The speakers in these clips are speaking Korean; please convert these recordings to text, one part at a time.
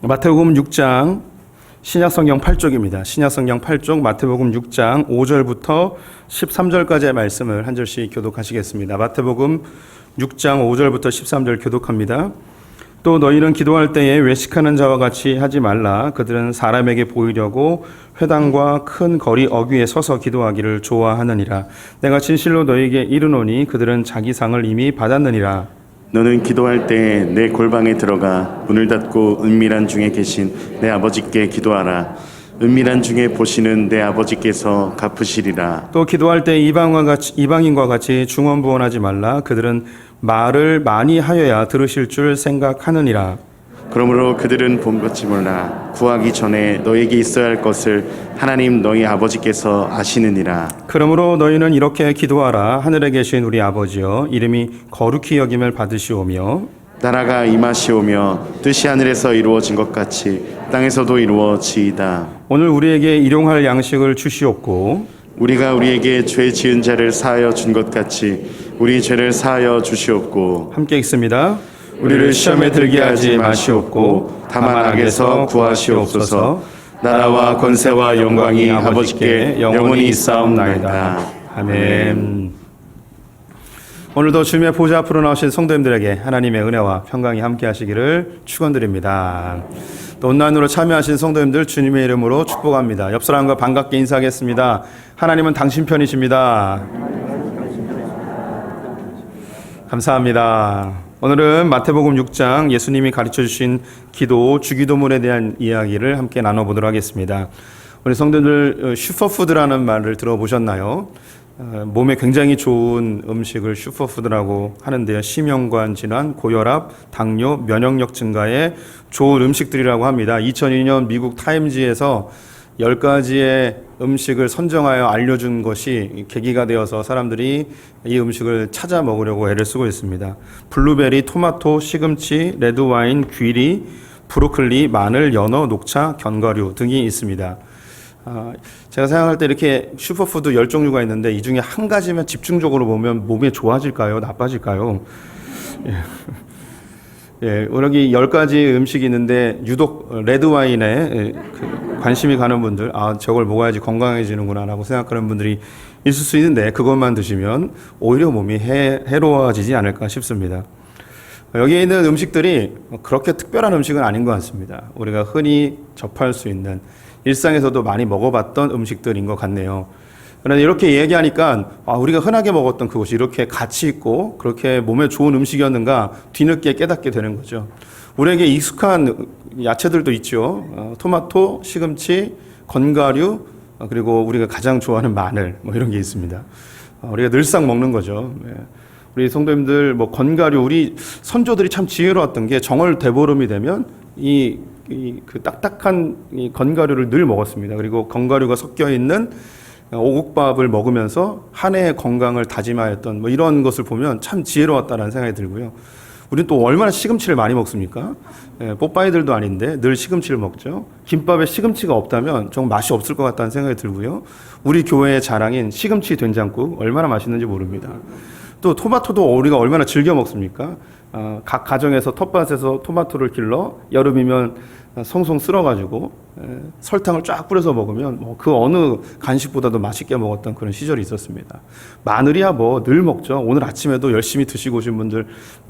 마태복음 6장 신약성경 8쪽입니다. 신약성경 8쪽 마태복음 6장 5절부터 13절까지의 말씀을 한 절씩 교독하시겠습니다. 마태복음 6장 5절부터 13절 교독합니다. 또 너희는 기도할 때에 외식하는 자와 같이 하지 말라. 그들은 사람에게 보이려고 회당과 큰 거리 어귀에 서서 기도하기를 좋아하느니라. 내가 진실로 너희에게 이르노니 그들은 자기 상을 이미 받았느니라. 너는 기도할 때 내 골방에 들어가 문을 닫고 은밀한 중에 계신 내 아버지께 기도하라. 은밀한 중에 보시는 내 아버지께서 갚으시리라. 또 기도할 때 이방인과 같이 중언부언하지 말라. 그들은 말을 많이 하여야 들으실 줄 생각하느니라. 그러므로 그들은 본받지 몰라. 구하기 전에 너에게 있어야 할 것을 하나님 너희 아버지께서 아시느니라. 그러므로 너희는 이렇게 기도하라. 하늘에 계신 우리 아버지여, 이름이 거룩히 여김을 받으시오며 나라가 임하시오며 뜻이 하늘에서 이루어진 것 같이 땅에서도 이루어지이다. 오늘 우리에게 일용할 양식을 주시옵고 우리가 우리에게 죄 지은 자를 사하여 준 것 같이 우리 죄를 사하여 주시옵고 함께 읽습니다. 우리를 시험에 들게 하지 마시옵고 다만 악에서 구하시옵소서. 나라와 권세와 영광이 아버지께 영원히 있사옵나이다. 아멘. 오늘도 주님의 보좌 앞으로 나오신 성도님들에게 하나님의 은혜와 평강이 함께 하시기를 축원드립니다. 또 온라인으로 참여하신 성도님들 주님의 이름으로 축복합니다. 옆 사람과 반갑게 인사하겠습니다. 하나님은 당신 편이십니다. 감사합니다. 오늘은 마태복음 6장 예수님이 가르쳐 주신 기도, 주기도문에 대한 이야기를 함께 나눠보도록 하겠습니다. 우리 성도들 슈퍼푸드라는 말을 들어보셨나요? 몸에 굉장히 좋은 음식을 슈퍼푸드라고 하는데요. 심혈관 질환, 고혈압, 당뇨, 면역력 증가에 좋은 음식들이라고 합니다. 2002년 미국 타임지에서 10가지의 음식을 선정하여 알려준 것이 계기가 되어서 사람들이 이 음식을 찾아 먹으려고 애를 쓰고 있습니다. 블루베리, 토마토, 시금치, 레드와인, 귀리, 브로콜리, 마늘, 연어, 녹차, 견과류 등이 있습니다. 제가 생각할 때 이렇게 슈퍼푸드 10종류가 있는데 이 중에 한 가지만 집중적으로 보면 몸에 좋아질까요? 나빠질까요? 예, 여기 10가지 음식이 있는데 유독 레드와인에 관심이 가는 분들, 저걸 먹어야지 건강해지는구나 라고 생각하는 분들이 있을 수 있는데 그것만 드시면 오히려 몸이 해로워지지 않을까 싶습니다. 여기에 있는 음식들이 그렇게 특별한 음식은 아닌 것 같습니다. 우리가 흔히 접할 수 있는 일상에서도 많이 먹어봤던 음식들인 것 같네요. 그런데 이렇게 얘기하니까 우리가 흔하게 먹었던 그것이 이렇게 가치 있고 그렇게 몸에 좋은 음식이었는가 뒤늦게 깨닫게 되는 거죠. 우리에게 익숙한 야채들도 있죠. 토마토, 시금치, 견과류, 그리고 우리가 가장 좋아하는 마늘 이런 게 있습니다. 우리가 늘상 먹는 거죠. 우리 성도님들 견과류, 우리 선조들이 참 지혜로웠던 게 정월 대보름이 되면 그 딱딱한 이 견과류를 늘 먹었습니다. 그리고 견과류가 섞여 있는 오곡밥을 먹으면서 한 해의 건강을 다짐하였던 이런 것을 보면 참 지혜로웠다는 생각이 들고요. 우리는 또 얼마나 시금치를 많이 먹습니까? 뽀빠이들도 아닌데 늘 시금치를 먹죠. 김밥에 시금치가 없다면 정말 맛이 없을 것 같다는 생각이 들고요. 우리 교회의 자랑인 시금치 된장국 얼마나 맛있는지 모릅니다. 또 토마토도 우리가 얼마나 즐겨 먹습니까? 각 가정에서 텃밭에서 토마토를 길러 여름이면 송송 쓸어가지고 설탕을 쫙 뿌려서 먹으면 그 어느 간식보다도 맛있게 먹었던 그런 시절이 있었습니다. 마늘이야 늘 먹죠. 오늘 아침에도 열심히 드시고 오신 분들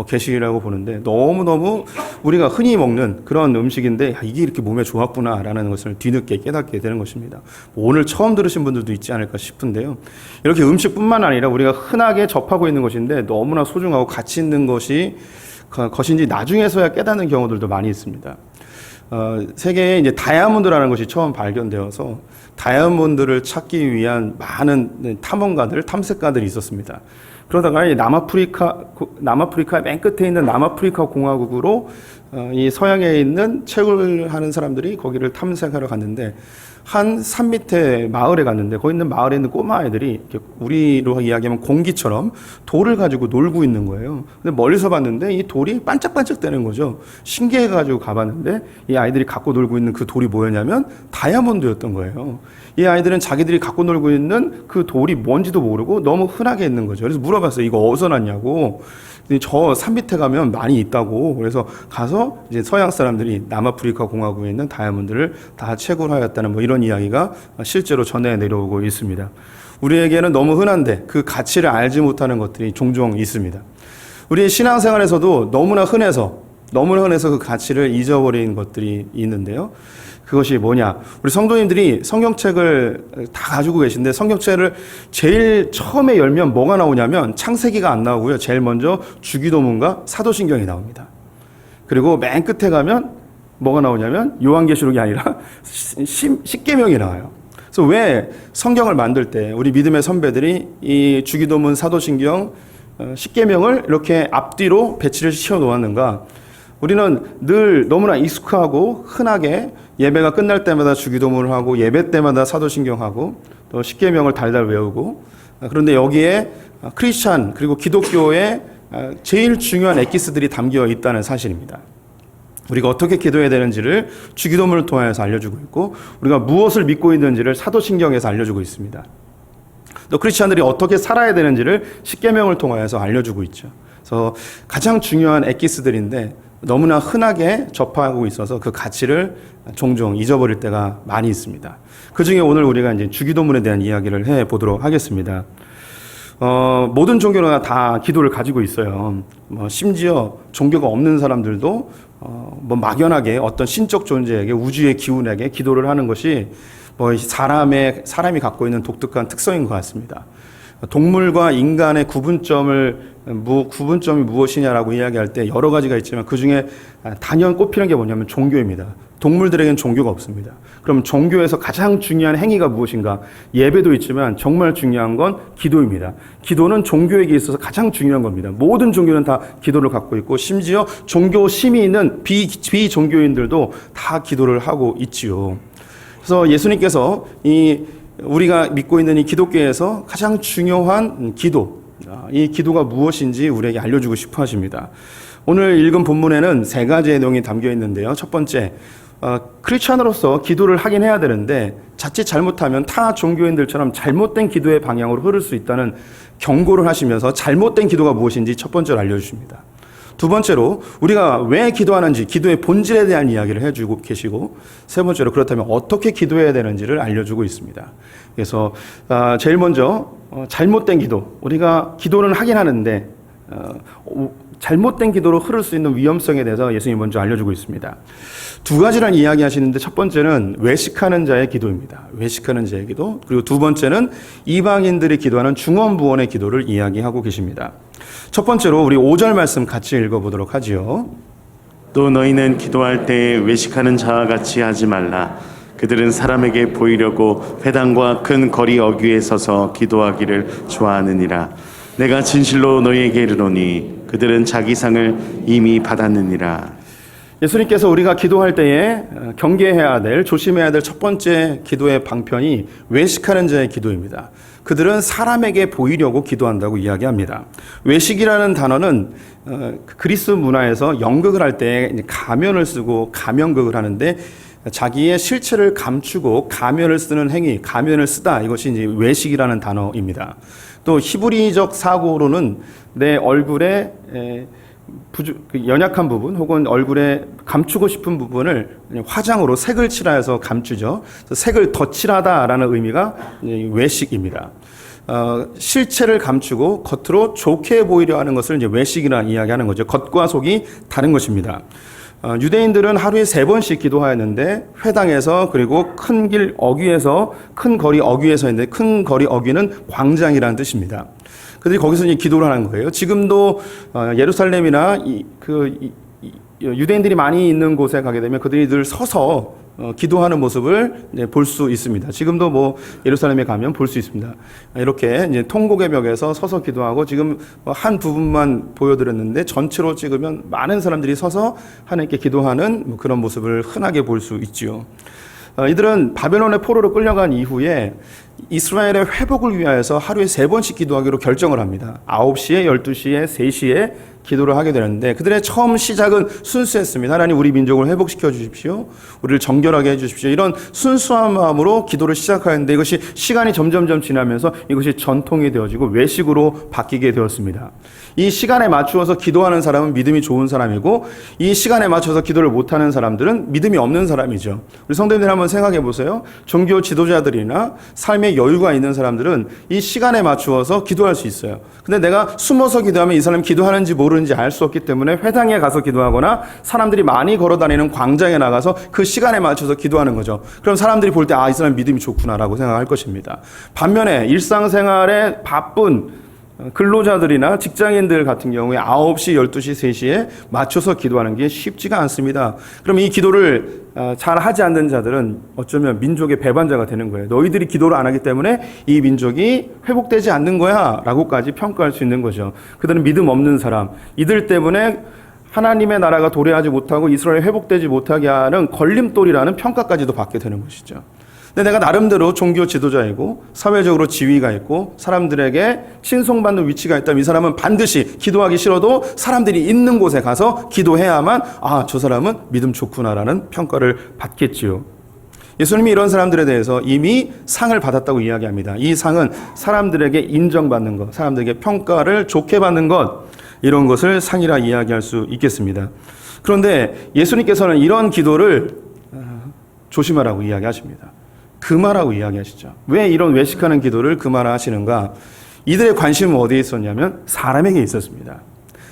계시리라고 보는데 너무너무 우리가 흔히 먹는 그런 음식인데 이게 이렇게 몸에 좋았구나라는 것을 뒤늦게 깨닫게 되는 것입니다. 오늘 처음 들으신 분들도 있지 않을까 싶은데요. 이렇게 음식뿐만 아니라 우리가 흔하게 접하고 있는 것인데 너무나 소중하고 가치 있는 것인지 나중에서야 깨닫는 경우들도 많이 있습니다. 세계에 이제 다이아몬드라는 것이 처음 발견되어서 다이아몬드를 찾기 위한 많은 탐험가들, 탐색가들이 있었습니다. 그러다가 남아프리카 맨 끝에 있는 남아프리카 공화국으로 이 서양에 있는 채굴 하는 사람들이 거기를 탐색하러 갔는데 한 산 밑에 마을에 갔는데 거기 있는 마을에 있는 꼬마 아이들이 우리로 이야기하면 공기처럼 돌을 가지고 놀고 있는 거예요. 근데 멀리서 봤는데 이 돌이 반짝반짝 되는 거죠. 신기해가지고 가봤는데 이 아이들이 갖고 놀고 있는 그 돌이 뭐였냐면 다이아몬드였던 거예요. 이 아이들은 자기들이 갖고 놀고 있는 그 돌이 뭔지도 모르고 너무 흔하게 있는 거죠. 그래서 물어봤어요. 이거 어디서 났냐고. 저 산 밑에 가면 많이 있다고. 그래서 가서 그래서 이제 서양 사람들이 남아프리카 공화국에 있는 다이아몬드를 다 채굴하였다는 뭐 이런 이야기가 실제로 전해 내려오고 있습니다. 우리에게는 너무 흔한데 그 가치를 알지 못하는 것들이 종종 있습니다. 우리 신앙생활에서도 너무나 흔해서 그 가치를 잊어버린 것들이 있는데요. 그것이 뭐냐? 우리 성도님들이 성경책을 다 가지고 계신데 성경책을 제일 처음에 열면 뭐가 나오냐면 창세기가 안 나오고요. 제일 먼저 주기도문과 사도신경이 나옵니다. 그리고 맨 끝에 가면 뭐가 나오냐면 요한계시록이 아니라 십계명이 나와요. 그래서 왜 성경을 만들 때 우리 믿음의 선배들이 이 주기도문, 사도신경, 십계명을 이렇게 앞뒤로 배치를 시켜 놓았는가? 우리는 늘 너무나 익숙하고 흔하게 예배가 끝날 때마다 주기도문을 하고 예배 때마다 사도신경하고 또 십계명을 달달 외우고, 그런데 여기에 크리스찬 그리고 기독교의 제일 중요한 엑기스들이 담겨 있다는 사실입니다. 우리가 어떻게 기도해야 되는지를 주기도문을 통해서 알려주고 있고, 우리가 무엇을 믿고 있는지를 사도신경에서 알려주고 있습니다. 또 크리스찬들이 어떻게 살아야 되는지를 십계명을 통해서 알려주고 있죠. 그래서 가장 중요한 엑기스들인데 너무나 흔하게 접하고 있어서 그 가치를 종종 잊어버릴 때가 많이 있습니다. 그 중에 오늘 우리가 이제 주기도문에 대한 이야기를 해 보도록 하겠습니다. 모든 종교가 다 기도를 가지고 있어요. 심지어 종교가 없는 사람들도 막연하게 어떤 신적 존재에게, 우주의 기운에게 기도를 하는 것이 사람이 갖고 있는 독특한 특성인 것 같습니다. 동물과 인간의 구분점이 무엇이냐라고 이야기할 때 여러 가지가 있지만 그 중에 단연 꼽히는 게 뭐냐면 종교입니다. 동물들에게는 종교가 없습니다. 그럼 종교에서 가장 중요한 행위가 무엇인가? 예배도 있지만 정말 중요한 건 기도입니다. 기도는 종교에게 있어서 가장 중요한 겁니다. 모든 종교는 다 기도를 갖고 있고, 심지어 종교 심이 있는 비종교인들도 다 기도를 하고 있지요. 그래서 예수님께서 우리가 믿고 있는 이 기독교에서 가장 중요한 기도, 이 기도가 무엇인지 우리에게 알려주고 싶어 하십니다. 오늘 읽은 본문에는 세 가지의 내용이 담겨 있는데요. 첫 번째, 크리스찬으로서 기도를 하긴 해야 되는데 자칫 잘못하면 타 종교인들처럼 잘못된 기도의 방향으로 흐를 수 있다는 경고를 하시면서 잘못된 기도가 무엇인지 첫 번째로 알려주십니다. 두 번째로 우리가 왜 기도하는지, 기도의 본질에 대한 이야기를 해주고 계시고, 세 번째로 그렇다면 어떻게 기도해야 되는지를 알려주고 있습니다. 그래서 제일 먼저 잘못된 기도, 우리가 기도는 하긴 하는데 잘못된 기도로 흐를 수 있는 위험성에 대해서 예수님이 먼저 알려주고 있습니다. 두 가지를 이야기하시는데 첫 번째는 외식하는 자의 기도입니다. 외식하는 자의 기도. 그리고 두 번째는 이방인들이 기도하는 중언부언의 기도를 이야기하고 계십니다. 첫 번째로 우리 5절 말씀 같이 읽어보도록 하지요. 또 너희는 기도할 때 외식하는 자와 같이 하지 말라. 그들은 사람에게 보이려고 회당과 큰 거리 어귀에 서서 기도하기를 좋아하느니라. 내가 진실로 너희에게 이르노니 그들은 자기 상을 이미 받았느니라. 예수님께서 우리가 기도할 때에 경계해야 될, 조심해야 될 첫 번째 기도의 방편이 외식하는 자의 기도입니다. 그들은 사람에게 보이려고 기도한다고 이야기합니다. 외식이라는 단어는 그리스 문화에서 연극을 할 때 가면을 쓰고 가면극을 하는데, 자기의 실체를 감추고 가면을 쓰는 행위, 가면을 쓰다, 이것이 이제 외식이라는 단어입니다. 또 히브리적 사고로는 내 얼굴에 연약한 부분 혹은 얼굴에 감추고 싶은 부분을 화장으로 색을 칠하여서 감추죠. 색을 덧칠하다라는 의미가 외식입니다. 실체를 감추고 겉으로 좋게 보이려 하는 것을 이제 외식이라 이야기하는 거죠. 겉과 속이 다른 것입니다. 유대인들은 하루에 3번씩 기도하였는데 회당에서, 그리고 큰 길 어귀에서, 큰 거리 어귀에서 했는데, 큰 거리 어귀는 광장이라는 뜻입니다. 그들이 거기서 이제 기도를 하는 거예요. 지금도 예루살렘이나 유대인들이 많이 있는 곳에 가게 되면 그들이 늘 서서 기도하는 모습을 볼 수 있습니다. 지금도 예루살렘에 가면 볼 수 있습니다. 이렇게 이제 통곡의 벽에서 서서 기도하고, 지금 한 부분만 보여드렸는데 전체로 찍으면 많은 사람들이 서서 하나님께 기도하는 그런 모습을 흔하게 볼 수 있지요. 이들은 바벨론의 포로로 끌려간 이후에 이스라엘의 회복을 위하여서 하루에 3번씩 기도하기로 결정을 합니다. 9시에, 12시에, 3시에 기도를 하게 되는데, 그들의 처음 시작은 순수했습니다. 하나님, 우리 민족을 회복시켜 주십시오. 우리를 정결하게 해 주십시오. 이런 순수한 마음으로 기도를 시작하였는데, 이것이 시간이 점점점 지나면서 이것이 전통이 되어지고 외식으로 바뀌게 되었습니다. 이 시간에 맞추어서 기도하는 사람은 믿음이 좋은 사람이고 이 시간에 맞춰서 기도를 못하는 사람들은 믿음이 없는 사람이죠. 우리 성도님들 한번 생각해 보세요. 종교 지도자들이나 삶의 여유가 있는 사람들은 이 시간에 맞추어서 기도할 수 있어요. 근데 내가 숨어서 기도하면 이 사람이 기도하는지 모르는지 알 수 없기 때문에 회당에 가서 기도하거나 사람들이 많이 걸어다니는 광장에 나가서 그 시간에 맞춰서 기도하는 거죠. 그럼 사람들이 볼 때 이 사람 믿음이 좋구나라고 생각할 것입니다. 반면에 일상생활에 바쁜 근로자들이나 직장인들 같은 경우에 9시, 12시, 3시에 맞춰서 기도하는 게 쉽지가 않습니다. 그럼 이 기도를 잘 하지 않는 자들은 어쩌면 민족의 배반자가 되는 거예요. 너희들이 기도를 안 하기 때문에 이 민족이 회복되지 않는 거야 라고까지 평가할 수 있는 거죠. 그들은 믿음 없는 사람, 이들 때문에 하나님의 나라가 도래하지 못하고 이스라엘이 회복되지 못하게 하는 걸림돌이라는 평가까지도 받게 되는 것이죠. 근데 내가 나름대로 종교 지도자이고 사회적으로 지위가 있고 사람들에게 칭송받는 위치가 있다면 이 사람은 반드시 기도하기 싫어도 사람들이 있는 곳에 가서 기도해야만 저 사람은 믿음 좋구나라는 평가를 받겠지요. 예수님이 이런 사람들에 대해서 이미 상을 받았다고 이야기합니다. 이 상은 사람들에게 인정받는 것, 사람들에게 평가를 좋게 받는 것, 이런 것을 상이라 이야기할 수 있겠습니다. 그런데 예수님께서는 이런 기도를 조심하라고 이야기하십니다. 금하라고 이야기하시죠. 왜 이런 외식하는 기도를 금하라 하시는가? 이들의 관심은 어디에 있었냐면 사람에게 있었습니다.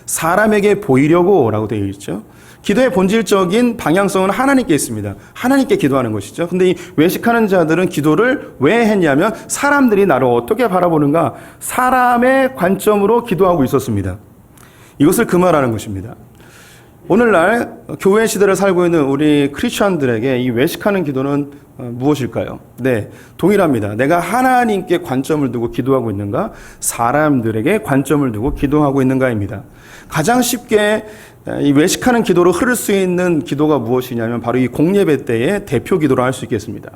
사람에게 보이려고 라고 되어 있죠. 기도의 본질적인 방향성은 하나님께 있습니다. 하나님께 기도하는 것이죠. 근데 이 외식하는 자들은 기도를 왜 했냐면 사람들이 나를 어떻게 바라보는가? 사람의 관점으로 기도하고 있었습니다. 이것을 금하라는 것입니다. 오늘날 교회 시대를 살고 있는 우리 크리스천들에게 이 외식하는 기도는 무엇일까요? 네, 동일합니다. 내가 하나님께 관점을 두고 기도하고 있는가? 사람들에게 관점을 두고 기도하고 있는가입니다. 가장 쉽게 이 외식하는 기도로 흐를 수 있는 기도가 무엇이냐면 바로 이 공예배 때의 대표 기도로 할 수 있겠습니다.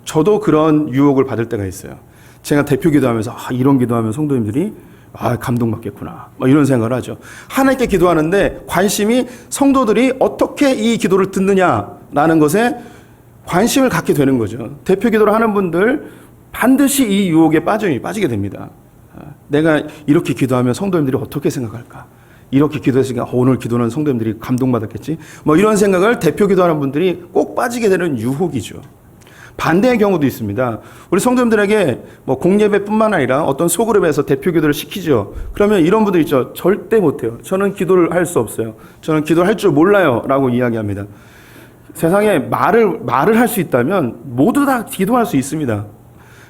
저도 그런 유혹을 받을 때가 있어요. 제가 대표 기도하면서 이런 기도하면 성도님들이 감동받겠구나 이런 생각을 하죠. 하나님께 기도하는데 관심이 성도들이 어떻게 이 기도를 듣느냐라는 것에 관심을 갖게 되는 거죠. 대표 기도를 하는 분들 반드시 이 유혹에 빠지게 됩니다. 내가 이렇게 기도하면 성도님들이 어떻게 생각할까? 이렇게 기도했으니까 오늘 기도는 성도님들이 감동받았겠지? 이런 생각을 대표 기도하는 분들이 꼭 빠지게 되는 유혹이죠. 반대의 경우도 있습니다. 우리 성도님들에게 공예배뿐만 아니라 어떤 소그룹에서 대표 기도를 시키죠. 그러면 이런 분들 있죠. 절대 못해요. 저는 기도를 할 수 없어요. 저는 기도를 할 줄 몰라요. 라고 이야기합니다. 세상에 말을 할 수 있다면 모두 다 기도할 수 있습니다.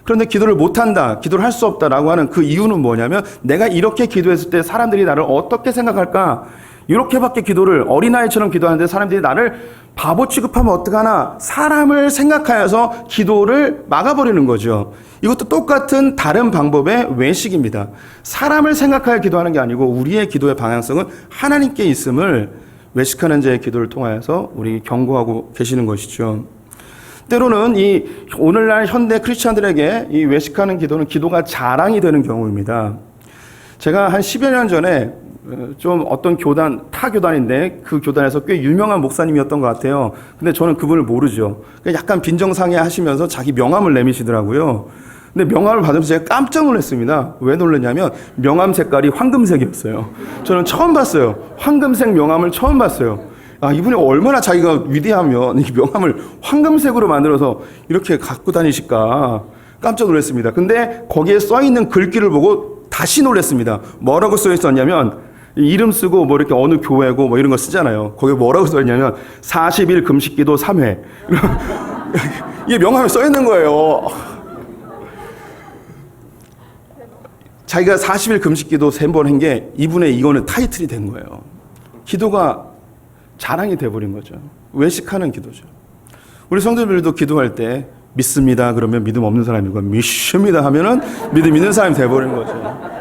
그런데 기도를 못한다, 기도를 할 수 없다라고 하는 그 이유는 뭐냐면 내가 이렇게 기도했을 때 사람들이 나를 어떻게 생각할까? 이렇게밖에 기도를 어린아이처럼 기도하는데 사람들이 나를 바보 취급하면 어떡하나 사람을 생각하여서 기도를 막아버리는 거죠. 이것도 똑같은 다른 방법의 외식입니다. 사람을 생각하여 기도하는 게 아니고 우리의 기도의 방향성은 하나님께 있음을 외식하는 자의 기도를 통하여서 우리 경고하고 계시는 것이죠. 때로는 이 오늘날 현대 크리스찬들에게 이 외식하는 기도는 기도가 자랑이 되는 경우입니다. 제가 한 10여 년 전에 좀 어떤 타 교단인데 그 교단에서 꽤 유명한 목사님이었던 것 같아요. 근데 저는 그분을 모르죠. 약간 빈정상해 하시면서 자기 명함을 내미시더라고요. 근데 명함을 받으면서 제가 깜짝 놀랐습니다. 왜 놀랐냐면 명함 색깔이 황금색이었어요. 저는 처음 봤어요. 황금색 명함을 처음 봤어요. 이분이 얼마나 자기가 위대하면 이 명함을 황금색으로 만들어서 이렇게 갖고 다니실까 깜짝 놀랐습니다. 근데 거기에 써있는 글귀를 보고 다시 놀랐습니다. 뭐라고 써있었냐면 이름 쓰고 이렇게 어느 교회고 이런 거 쓰잖아요. 거기에 뭐라고 써있냐면 40일 금식기도 3회 이게 명함에 써있는 거예요. 자기가 40일 금식기도 3번 한 게 이분의 이거는 타이틀이 된 거예요. 기도가 자랑이 돼버린 거죠. 외식하는 기도죠. 우리 성도들도 기도할 때 믿습니다 그러면 믿음 없는 사람이고 믿습니다 하면은 믿음 있는 사람이 돼버린 거죠.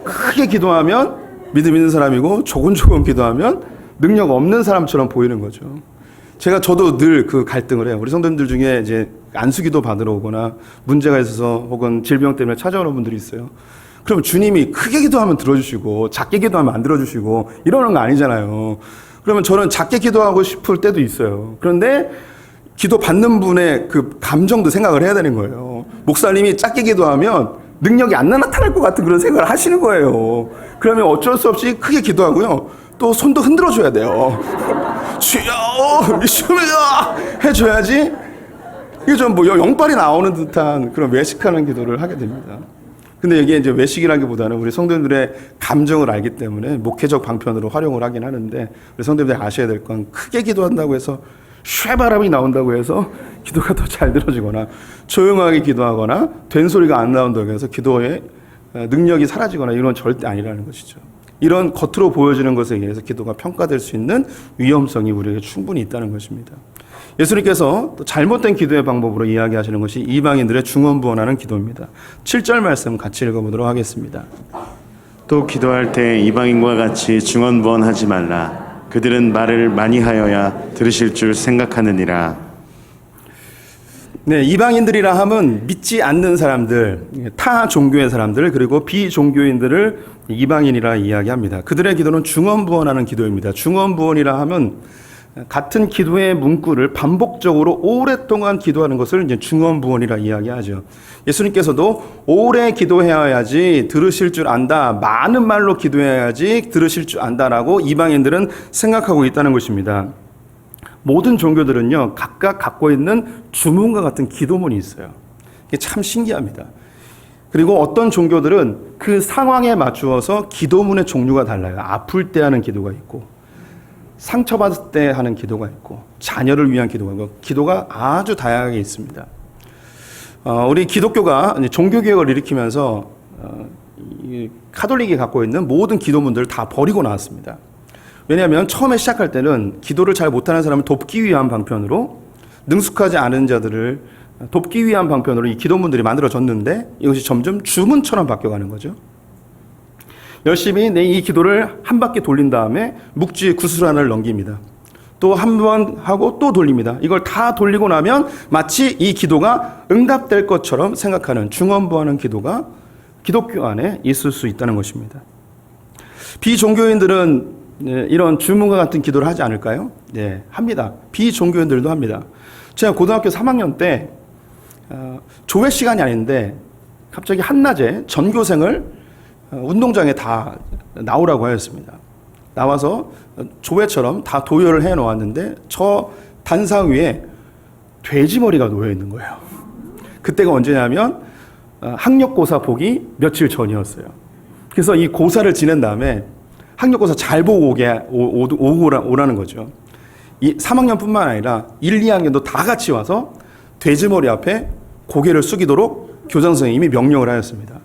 크게 기도하면 믿음 있는 사람이고 조금 기도하면 능력 없는 사람처럼 보이는 거죠. 저도 늘 그 갈등을 해요. 우리 성도님들 중에 이제 안수기도 받으러 오거나 문제가 있어서 혹은 질병 때문에 찾아오는 분들이 있어요. 그럼 주님이 크게 기도하면 들어주시고 작게 기도하면 안 들어주시고 이러는 거 아니잖아요. 그러면 저는 작게 기도하고 싶을 때도 있어요. 그런데 기도 받는 분의 그 감정도 생각을 해야 되는 거예요. 목사님이 작게 기도하면 능력이 안 나타날 것 같은 그런 생각을 하시는 거예요. 그러면 어쩔 수 없이 크게 기도하고요. 또 손도 흔들어 줘야 돼요. 주여 믿습니다 해줘야지 이게 좀 뭐 영빨이 나오는 듯한 그런 외식하는 기도를 하게 됩니다. 근데 이게 이제 외식이라기보다는 우리 성도님들의 감정을 알기 때문에 목회적 방편으로 활용을 하긴 하는데, 우리 성도님들이 아셔야 될 건 크게 기도한다고 해서 쇠바람이 나온다고 해서 기도가 더 잘 들어지거나, 조용하게 기도하거나 된 소리가 안 나온다고 해서 기도의 능력이 사라지거나 이런 건 절대 아니라는 것이죠. 이런 겉으로 보여지는 것에 의해서 기도가 평가될 수 있는 위험성이 우리에게 충분히 있다는 것입니다. 예수님께서 또 잘못된 기도의 방법으로 이야기하시는 것이 이방인들의 중언부언하는 기도입니다. 7절 말씀 같이 읽어보도록 하겠습니다. 또 기도할 때 이방인과 같이 중언부언하지 말라. 그들은 말을 많이 하여야 들으실 줄 생각하느니라. 네, 이방인들이라 함은 믿지 않는 사람들, 타 종교의 사람들, 그리고 비종교인들을 이방인이라 이야기합니다. 그들의 기도는 중언부언하는 기도입니다. 중언부언이라 하면 같은 기도의 문구를 반복적으로 오랫동안 기도하는 것을 이제 중언부언이라 이야기하죠. 예수님께서도 오래 기도해야지 들으실 줄 안다, 많은 말로 기도해야지 들으실 줄 안다라고 이방인들은 생각하고 있다는 것입니다. 모든 종교들은요, 각각 갖고 있는 주문과 같은 기도문이 있어요. 이게 참 신기합니다. 그리고 어떤 종교들은 그 상황에 맞추어서 기도문의 종류가 달라요. 아플 때 하는 기도가 있고, 상처받을 때 하는 기도가 있고, 자녀를 위한 기도가 있고, 기도가 아주 다양하게 있습니다. 우리 기독교가 종교개혁을 일으키면서 이 카톨릭이 갖고 있는 모든 기도문들을 다 버리고 나왔습니다. 왜냐하면 처음에 시작할 때는 기도를 잘 못하는 사람을 돕기 위한 방편으로, 능숙하지 않은 자들을 돕기 위한 방편으로 이 기도문들이 만들어졌는데, 이것이 점점 주문처럼 바뀌어가는 거죠. 열심히 내 이 기도를 한 바퀴 돌린 다음에 묵주의 구슬하나를 넘깁니다. 또 한 번 하고 또 돌립니다. 이걸 다 돌리고 나면 마치 이 기도가 응답될 것처럼 생각하는 중언부하는 기도가 기독교 안에 있을 수 있다는 것입니다. 비종교인들은 이런 주문과 같은 기도를 하지 않을까요? 네, 합니다. 비종교인들도 합니다. 제가 고등학교 3학년 때 조회 시간이 아닌데 갑자기 한낮에 전교생을 운동장에 다 나오라고 하였습니다. 나와서 조회처럼 다 도열을 해 놓았는데 저 단상 위에 돼지 머리가 놓여 있는 거예요. 그때가 언제냐면 학력고사 보기 며칠 전이었어요. 그래서 이 고사를 지낸 다음에 학력고사 잘 보고 오라는 거죠. 이 3학년뿐만 아니라 1, 2학년도 다 같이 와서 돼지머리 앞에 고개를 숙이도록 교장 선생님이 명령을 하였습니다.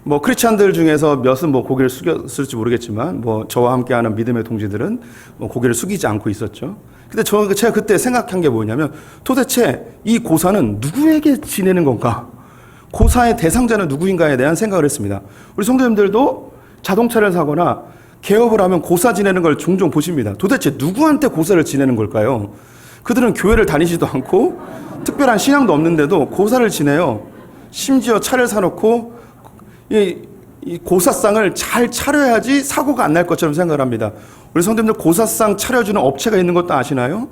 뭐 크리스찬들 중에서 몇은 뭐 고개를 숙였을지 모르겠지만, 뭐 저와 함께하는 믿음의 동지들은 뭐 고개를 숙이지 않고 있었죠. 근데 제가 그때 생각한 게 뭐냐면, 도대체 이 고사는 누구에게 지내는 건가? 고사의 대상자는 누구인가에 대한 생각을 했습니다. 우리 성도님들도 자동차를 사거나 개업을 하면 고사 지내는 걸 종종 보십니다. 도대체 누구한테 고사를 지내는 걸까요? 그들은 교회를 다니지도 않고 특별한 신앙도 없는데도 고사를 지내요. 심지어 차를 사놓고 이 고사상을 잘 차려야지 사고가 안 날 것처럼 생각을 합니다. 우리 성도님들 고사상 차려주는 업체가 있는 것도 아시나요?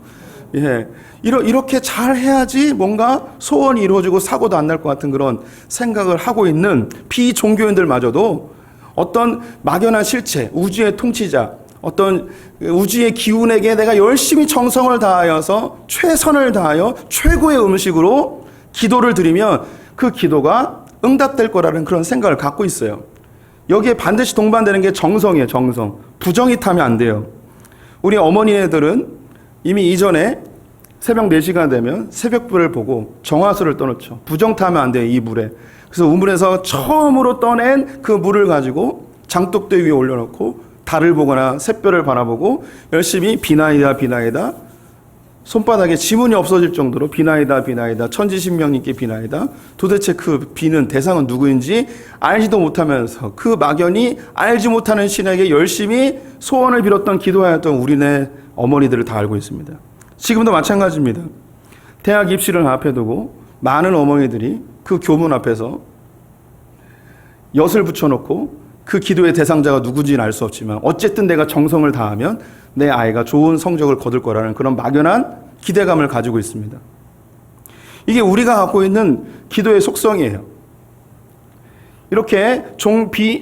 예, 이렇게 잘 해야지 뭔가 소원이 이루어지고 사고도 안 날 것 같은 그런 생각을 하고 있는 비종교인들마저도 어떤 막연한 실체, 우주의 통치자, 어떤 우주의 기운에게 내가 열심히 정성을 다하여서 최선을 다하여 최고의 음식으로 기도를 드리면 그 기도가 응답될 거라는 그런 생각을 갖고 있어요. 여기에 반드시 동반되는 게 정성이에요. 정성. 부정이 타면 안 돼요. 우리 어머니네들은 이미 이전에 새벽 4시가 되면 새벽불을 보고 정화수를 떠놓죠. 부정 타면 안 돼요. 이 물에. 그래서 우물에서 처음으로 떠낸 그 물을 가지고 장독대 위에 올려놓고 달을 보거나 샛별을 바라보고 열심히 비나이다 비나이다, 손바닥에 지문이 없어질 정도로 비나이다 비나이다, 천지신명님께 비나이다. 도대체 그 비는 대상은 누구인지 알지도 못하면서 그 막연히 알지 못하는 신에게 열심히 소원을 빌었던 기도하였던 우리네 어머니들을 다 알고 있습니다. 지금도 마찬가지입니다. 대학 입시를 앞에 두고 많은 어머니들이 그 교문 앞에서 엿을 붙여놓고 그 기도의 대상자가 누구인지는 알 수 없지만 어쨌든 내가 정성을 다하면 내 아이가 좋은 성적을 거둘 거라는 그런 막연한 기대감을 가지고 있습니다. 이게 우리가 갖고 있는 기도의 속성이에요. 이렇게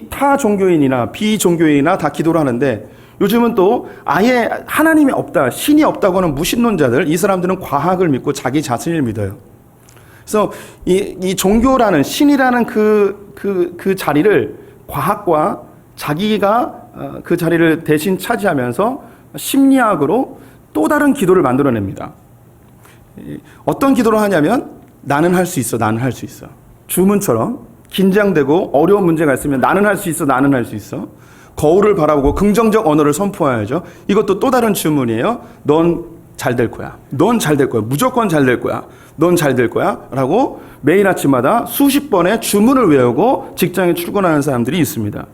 타 종교인이나 비종교인이나 다 기도를 하는데 요즘은 또 아예 하나님이 없다, 신이 없다고 하는 무신론자들, 이 사람들은 과학을 믿고 자기 자신을 믿어요. 그래서 이 종교라는 신이라는 그 자리를 과학과 자기가 그 자리를 대신 차지하면서 심리학으로 또 다른 기도를 만들어냅니다. 어떤 기도를 하냐면 나는 할 수 있어, 나는 할 수 있어. 주문처럼 긴장되고 어려운 문제가 있으면 나는 할 수 있어, 나는 할 수 있어. 거울을 바라보고 긍정적 언어를 선포해야죠. 이것도 또 다른 주문이에요. 넌 잘 될 거야. 넌 잘 될 거야. 무조건 잘 될 거야. 넌 잘 될 거야. 라고 매일 아침마다 수십 번의 주문을 외우고 직장에 출근하는 사람들이 있습니다.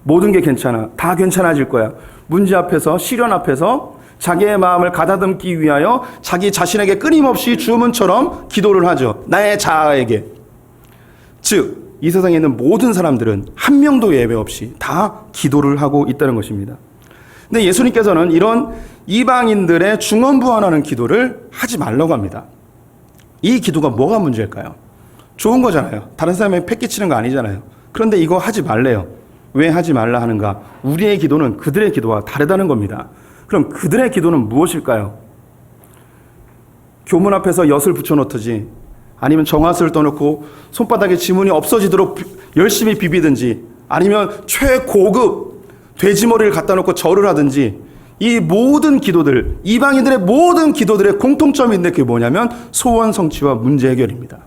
모든 게 괜찮아. 다 괜찮아질 거야. 문제 앞에서, 시련 앞에서 자기의 마음을 가다듬기 위하여 자기 자신에게 끊임없이 주문처럼 기도를 하죠. 나의 자아에게. 즉 이 세상에 있는 모든 사람들은 한 명도 예외 없이 다 기도를 하고 있다는 것입니다. 근데 예수님께서는 이런 이방인들의 중언부언하는 기도를 하지 말라고 합니다. 이 기도가 뭐가 문제일까요? 좋은 거잖아요. 다른 사람에게 패기치는 거 아니잖아요. 그런데 이거 하지 말래요. 왜 하지 말라 하는가? 우리의 기도는 그들의 기도와 다르다는 겁니다. 그럼 그들의 기도는 무엇일까요? 교문 앞에서 엿을 붙여놓든지 아니면 정화수를 떠놓고 손바닥에 지문이 없어지도록 열심히 비비든지 아니면 최고급 돼지머리를 갖다 놓고 절을 하든지 이 모든 기도들, 이방인들의 모든 기도들의 공통점이 있는데 그게 뭐냐면 소원 성취와 문제 해결입니다.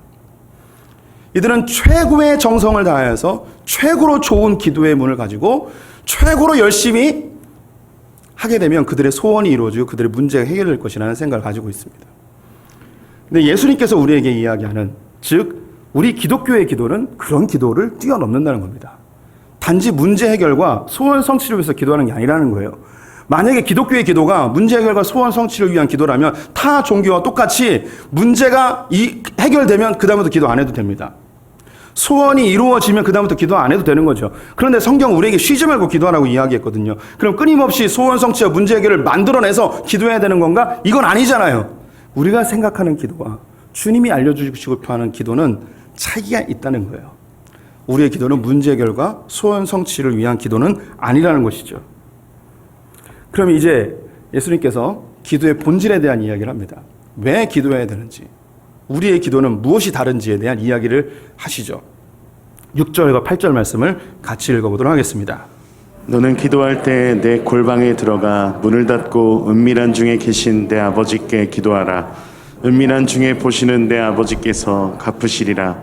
이들은 최고의 정성을 다해서 최고로 좋은 기도의 문을 가지고 최고로 열심히 하게 되면 그들의 소원이 이루어지고 그들의 문제가 해결될 것이라는 생각을 가지고 있습니다. 근데 예수님께서 우리에게 이야기하는, 즉 우리 기독교의 기도는 그런 기도를 뛰어넘는다는 겁니다. 단지 문제 해결과 소원 성취를 위해서 기도하는 게 아니라는 거예요. 만약에 기독교의 기도가 문제 해결과 소원 성취를 위한 기도라면 타 종교와 똑같이 문제가 해결되면 그 다음부터 기도 안 해도 됩니다. 소원이 이루어지면 그 다음부터 기도 안 해도 되는 거죠. 그런데 성경은 우리에게 쉬지 말고 기도하라고 이야기했거든요. 그럼 끊임없이 소원 성취와 문제 해결을 만들어내서 기도해야 되는 건가? 이건 아니잖아요. 우리가 생각하는 기도와 주님이 알려주시고 하는 기도는 차이가 있다는 거예요. 우리의 기도는 문제 해결과 소원 성취를 위한 기도는 아니라는 것이죠. 그럼 이제 예수님께서 기도의 본질에 대한 이야기를 합니다. 왜 기도해야 되는지, 우리의 기도는 무엇이 다른지에 대한 이야기를 하시죠. 6절과 8절 말씀을 같이 읽어보도록 하겠습니다. 너는 기도할 때 내 골방에 들어가 문을 닫고 은밀한 중에 계신 내 아버지께 기도하라. 은밀한 중에 보시는 내 아버지께서 갚으시리라.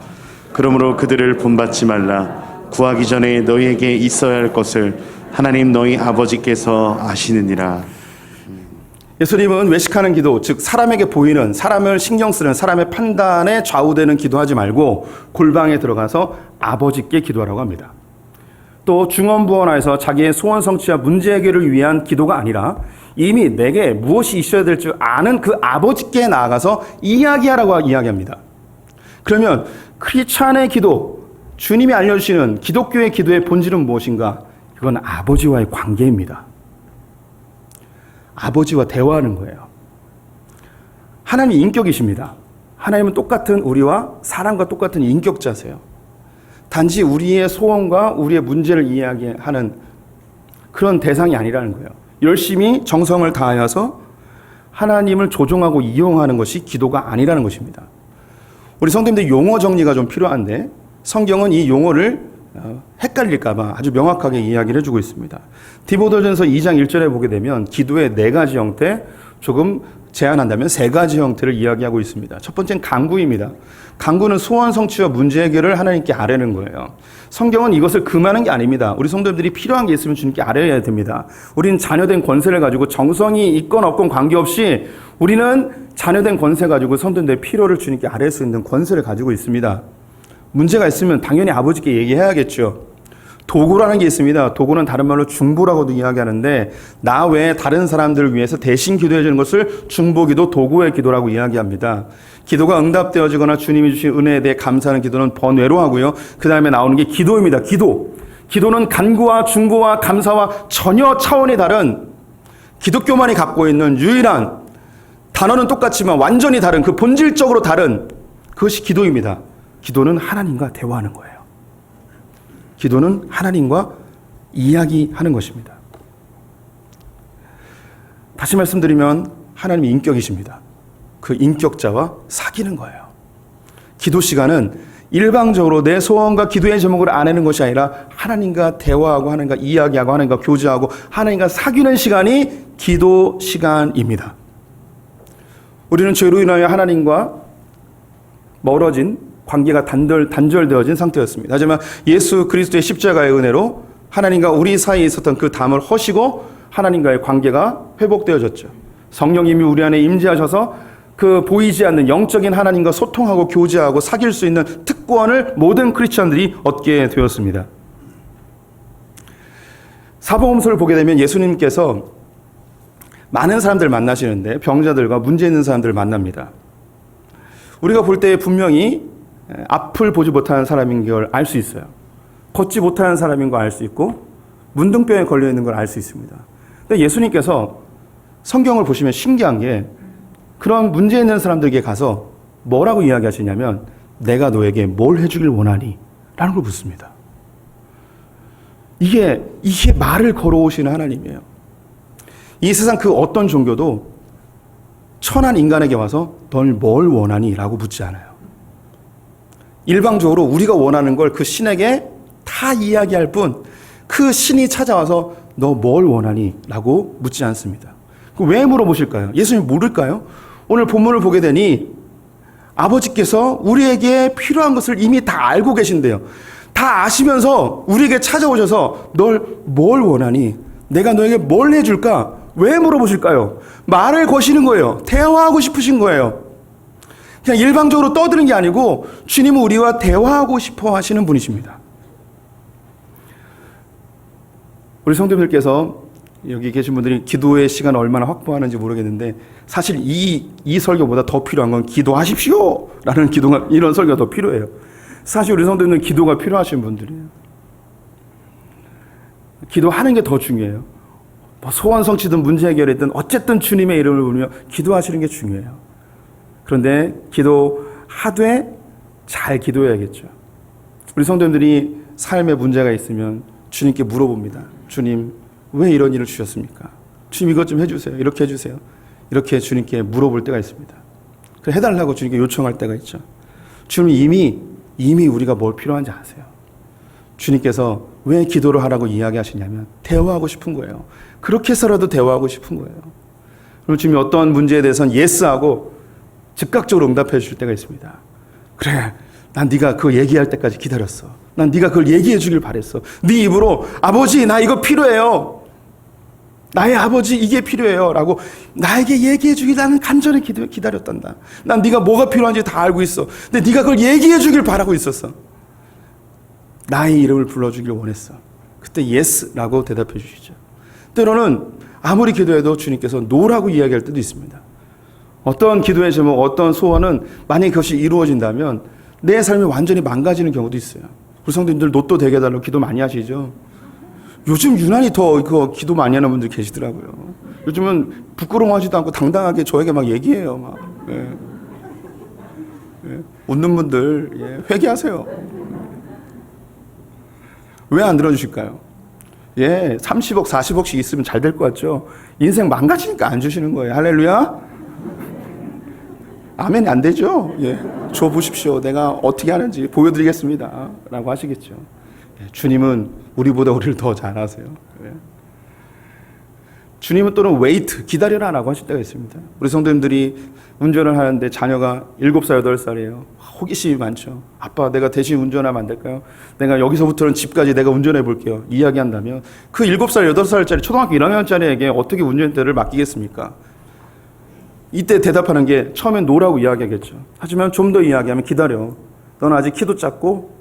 그러므로 그들을 본받지 말라. 구하기 전에 너희에게 있어야 할 것을 하나님 너희 아버지께서 아시느니라. 예수님은 외식하는 기도, 즉 사람에게 보이는, 사람을 신경 쓰는, 사람의 판단에 좌우되는 기도하지 말고 골방에 들어가서 아버지께 기도하라고 합니다. 또 중언부언하여서 자기의 소원 성취와 문제 해결을 위한 기도가 아니라 이미 내게 무엇이 있어야 될 줄 아는 그 아버지께 나아가서 이야기하라고 이야기합니다. 그러면 크리스찬의 기도, 주님이 알려주시는 기독교의 기도의 본질은 무엇인가? 이건 아버지와의 관계입니다. 아버지와 대화하는 거예요. 하나님이 인격이십니다. 하나님은 똑같은 우리와 사람과 똑같은 인격자세요. 단지 우리의 소원과 우리의 문제를 이야기하는 그런 대상이 아니라는 거예요. 열심히 정성을 다하여서 하나님을 조종하고 이용하는 것이 기도가 아니라는 것입니다. 우리 성도님들 용어 정리가 좀 필요한데 성경은 이 용어를 헷갈릴까 봐 아주 명확하게 이야기를 해주고 있습니다. 디모데전서 2장 1절에 보게 되면 기도의 4가지 형태, 조금 제한한다면 3가지 형태를 이야기하고 있습니다. 첫 번째는 간구입니다. 간구는 소원 성취와 문제 해결을 하나님께 아뢰는 거예요. 성경은 이것을 금하는 게 아닙니다. 우리 성도들이 필요한 게 있으면 주님께 아뢰야 됩니다. 우리는 자녀된 권세를 가지고 정성이 있건 없건 관계없이 우리는 자녀된 권세 가지고 성도들의 필요를 주님께 아뢰 수 있는 권세를 가지고 있습니다. 문제가 있으면 당연히 아버지께 얘기해야겠죠. 도구라는 게 있습니다. 도구는 다른 말로 중보라고도 이야기하는데 나 외에 다른 사람들을 위해서 대신 기도해 주는 것을 중보기도, 도구의 기도라고 이야기합니다. 기도가 응답되어지거나 주님이 주신 은혜에 대해 감사하는 기도는 번외로 하고요. 그 다음에 나오는 게 기도입니다. 기도는 간구와 중보와 감사와 전혀 차원이 다른, 기독교만이 갖고 있는 유일한, 단어는 똑같지만 완전히 다른, 그 본질적으로 다른 그것이 기도입니다. 기도는 하나님과 대화하는 거예요. 기도는 하나님과 이야기하는 것입니다. 다시 말씀드리면 하나님이 인격이십니다. 그 인격자와 사귀는 거예요. 기도 시간은 일방적으로 내 소원과 기도의 제목을 아내는 것이 아니라 하나님과 대화하고 하나님과 이야기하고 하나님과 교제하고 하나님과 사귀는 시간이 기도 시간입니다. 우리는 죄로 인하여 하나님과 멀어진 관계가 단절되어진 상태였습니다. 하지만 예수 그리스도의 십자가의 은혜로 하나님과 우리 사이에 있었던 그 담을 허시고 하나님과의 관계가 회복되어졌죠. 성령님이 우리 안에 임재하셔서 그 보이지 않는 영적인 하나님과 소통하고 교제하고 사귈 수 있는 특권을 모든 크리스천들이 얻게 되었습니다. 사복음서를 보게 되면 예수님께서 많은 사람들 만나시는데 병자들과 문제 있는 사람들을 만납니다. 우리가 볼 때 분명히 앞을 보지 못하는 사람인 걸 알 수 있어요. 걷지 못하는 사람인 걸 알 수 있고 문둥병에 걸려 있는 걸 알 수 있습니다. 근데 예수님께서 성경을 보시면 신기한 게 그런 문제 있는 사람들에게 가서 뭐라고 이야기하시냐면 내가 너에게 뭘 해주길 원하니? 라는 걸 묻습니다. 이게 말을 걸어오시는 하나님이에요. 이 세상 그 어떤 종교도 천한 인간에게 와서 널 뭘 원하니? 라고 묻지 않아요. 일방적으로 우리가 원하는 걸 그 신에게 다 이야기할 뿐 그 신이 찾아와서 너 뭘 원하니? 라고 묻지 않습니다. 왜 물어보실까요? 예수님 모를까요? 오늘 본문을 보게 되니 아버지께서 우리에게 필요한 것을 이미 다 알고 계신데요. 다 아시면서 우리에게 찾아오셔서 널 뭘 원하니? 내가 너에게 뭘 해줄까? 왜 물어보실까요? 말을 거시는 거예요. 대화하고 싶으신 거예요. 그냥 일방적으로 떠드는 게 아니고 주님은 우리와 대화하고 싶어 하시는 분이십니다. 우리 성도님들께서 여기 계신 분들이 기도의 시간을 얼마나 확보하는지 모르겠는데 사실 이 설교보다 더 필요한 건 기도하십시오! 라는 기도가, 이런 설교가 더 필요해요. 사실 우리 성도님들은 기도가 필요하신 분들이에요. 기도하는 게 더 중요해요. 뭐 소원 성취든 문제 해결이든 어쨌든 주님의 이름을 부르며 기도하시는 게 중요해요. 그런데 기도하되 잘 기도해야겠죠. 우리 성도님들이 삶에 문제가 있으면 주님께 물어봅니다. 주님, 왜 이런 일을 주셨습니까? 주님 이것 좀 해주세요. 이렇게 해주세요. 이렇게 주님께 물어볼 때가 있습니다. 해달라고 주님께 요청할 때가 있죠. 주님 이미 우리가 뭘 필요한지 아세요. 주님께서 왜 기도를 하라고 이야기하시냐면 대화하고 싶은 거예요. 그렇게 해서라도 대화하고 싶은 거예요. 그럼 주님이 어떤 문제에 대해서는 예스하고 즉각적으로 응답해 주실 때가 있습니다. 그래, 난 네가 그거 얘기할 때까지 기다렸어. 난 네가 그걸 얘기해 주길 바랬어. 네 입으로 아버지 나 이거 필요해요. 나의 아버지 이게 필요해요. 라고 나에게 얘기해 주길 나는 간절히 기다렸단다. 난 네가 뭐가 필요한지 다 알고 있어. 근데 네가 그걸 얘기해 주길 바라고 있었어. 나의 이름을 불러주길 원했어. 그때 예스라고 대답해 주시죠. 때로는 아무리 기도해도 주님께서 노라고 이야기할 때도 있습니다. 어떤 기도의 제목, 어떤 소원은 만약에 그것이 이루어진다면 내 삶이 완전히 망가지는 경우도 있어요. 우리 성도님들 로또 되게 해달라고 기도 많이 하시죠? 요즘 유난히 더 기도 많이 하는 분들 계시더라고요. 요즘은 부끄러워하지도 않고 당당하게 저에게 막 얘기해요. 막. 예. 예. 웃는 분들, 예. 회개하세요. 왜 안 들어주실까요? 예, 30억, 40억씩 있으면 잘 될 것 같죠? 인생 망가지니까 안 주시는 거예요. 할렐루야? 아멘 안 되죠? 예, 줘 보십시오. 내가 어떻게 하는지 보여드리겠습니다. 라고 하시겠죠. 예, 주님은 우리보다 우리를 더 잘 아세요. 예. 주님은 또는 웨이트, 기다려라 라고 하실 때가 있습니다. 우리 성도님들이 운전을 하는데 자녀가 7살, 8살이에요. 호기심이 많죠. 아빠 내가 대신 운전하면 안 될까요? 내가 여기서부터는 집까지 내가 운전해 볼게요. 이야기한다면 그 7살, 8살짜리 초등학교 1학년짜리에게 어떻게 운전대를 맡기겠습니까? 이때 대답하는 게 처음엔 노라고 이야기하겠죠. 하지만 좀 더 이야기하면 기다려. 너는 아직 키도 작고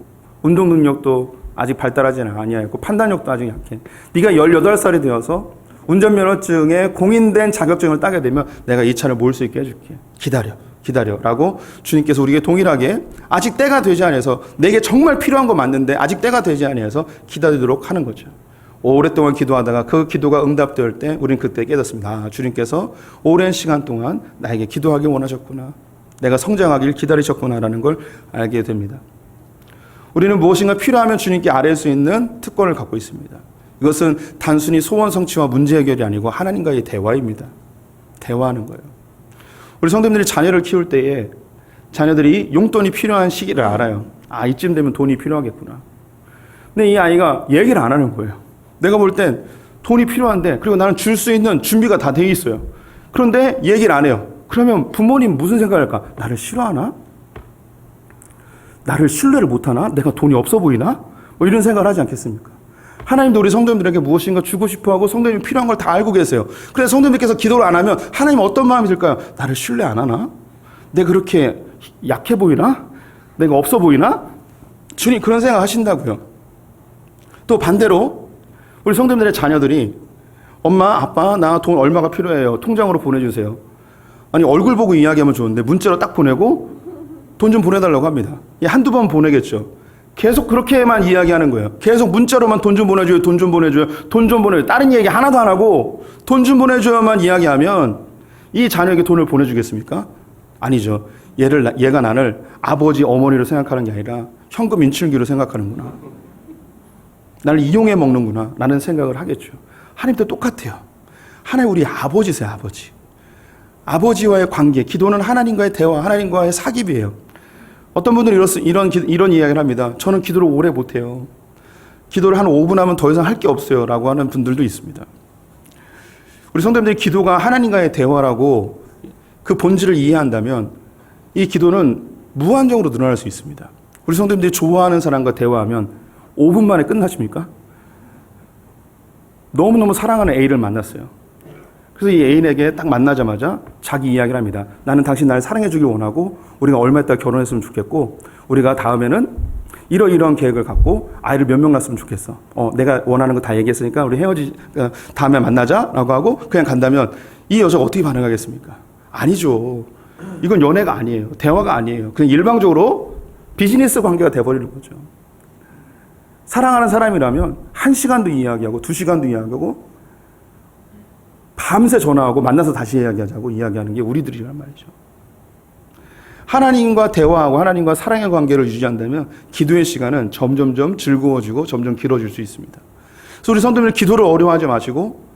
운동 능력도 아직 발달하지 아니하였고 판단력도 아직 약해. 네가 18살이 되어서 운전면허증에 공인된 자격증을 따게 되면 내가 이 차를 몰 수 있게 해줄게. 기다려 라고 주님께서 우리에게 동일하게 아직 때가 되지 않아서 내게 정말 필요한 거 맞는데 아직 때가 되지 않아서 기다리도록 하는 거죠. 오랫동안 기도하다가 그 기도가 응답될 때 우리는 그때 깨닫습니다. 아, 주님께서 오랜 시간 동안 나에게 기도하기 원하셨구나. 내가 성장하길 기다리셨구나라는 걸 알게 됩니다. 우리는 무엇인가 필요하면 주님께 아뢰을 수 있는 특권을 갖고 있습니다. 이것은 단순히 소원 성취와 문제 해결이 아니고 하나님과의 대화입니다. 대화하는 거예요. 우리 성도님들이 자녀를 키울 때에 자녀들이 용돈이 필요한 시기를 알아요. 아, 이쯤 되면 돈이 필요하겠구나. 근데 이 아이가 얘기를 안 하는 거예요. 내가 볼 땐 돈이 필요한데, 그리고 나는 줄 수 있는 준비가 다 돼 있어요. 그런데 얘기를 안 해요. 그러면 부모님 무슨 생각할까? 나를 싫어하나? 나를 신뢰를 못하나? 내가 돈이 없어 보이나? 뭐 이런 생각을 하지 않겠습니까? 하나님도 우리 성도님들에게 무엇인가 주고 싶어하고 성도님이 필요한 걸 다 알고 계세요. 그래서 성도님께서 기도를 안 하면 하나님 어떤 마음이 들까요? 나를 신뢰 안 하나? 내가 그렇게 약해 보이나? 내가 없어 보이나? 주님 그런 생각 하신다고요. 또 반대로 우리 성도님들의 자녀들이 엄마, 아빠, 나 돈 얼마가 필요해요. 통장으로 보내주세요. 아니 얼굴 보고 이야기하면 좋은데 문자로 딱 보내고 돈 좀 보내달라고 합니다. 한두 번 보내겠죠. 계속 그렇게만 이야기하는 거예요. 계속 문자로만 돈 좀 보내줘요. 돈 좀 보내줘요. 돈 좀 보내줘요. 다른 얘기 하나도 안 하고 돈 좀 보내줘야만 이야기하면 이 자녀에게 돈을 보내주겠습니까? 아니죠. 얘가 나를 아버지, 어머니로 생각하는 게 아니라 현금 인출기로 생각하는구나. 나를 이용해 먹는구나. 라는 생각을 하겠죠. 하나님도 똑같아요. 하나님 우리 아버지세요. 아버지. 아버지와의 관계, 기도는 하나님과의 대화, 하나님과의 사귐이에요. 어떤 분들은 이런 이야기를 합니다. 저는 기도를 오래 못해요. 기도를 한 5분 하면 더 이상 할 게 없어요. 라고 하는 분들도 있습니다. 우리 성도님들이 기도가 하나님과의 대화라고 그 본질을 이해한다면 이 기도는 무한정으로 늘어날 수 있습니다. 우리 성도님들이 좋아하는 사람과 대화하면 5분 만에 끝나십니까? 너무너무 사랑하는 A를 만났어요. 그래서 이 애인에게 딱 만나자마자 자기 이야기를 합니다. 나는 당신 나를 사랑해 주길 원하고 우리가 얼마 있다 결혼했으면 좋겠고 우리가 다음에는 이러이러한 계획을 갖고 아이를 몇 명 낳았으면 좋겠어. 내가 원하는 거 다 얘기했으니까 우리 다음에 만나자라고 하고 그냥 간다면 이 여자가 어떻게 반응하겠습니까? 아니죠. 이건 연애가 아니에요. 대화가 아니에요. 그냥 일방적으로 비즈니스 관계가 돼버리는 거죠. 사랑하는 사람이라면 1시간도 이야기하고 2시간도 이야기하고 밤새 전화하고 만나서 다시 이야기하자고 이야기하는 게 우리들이란 말이죠. 하나님과 대화하고 하나님과 사랑의 관계를 유지한다면 기도의 시간은 점점점 즐거워지고 점점 길어질 수 있습니다. 그래서 우리 성도님들 기도를 어려워하지 마시고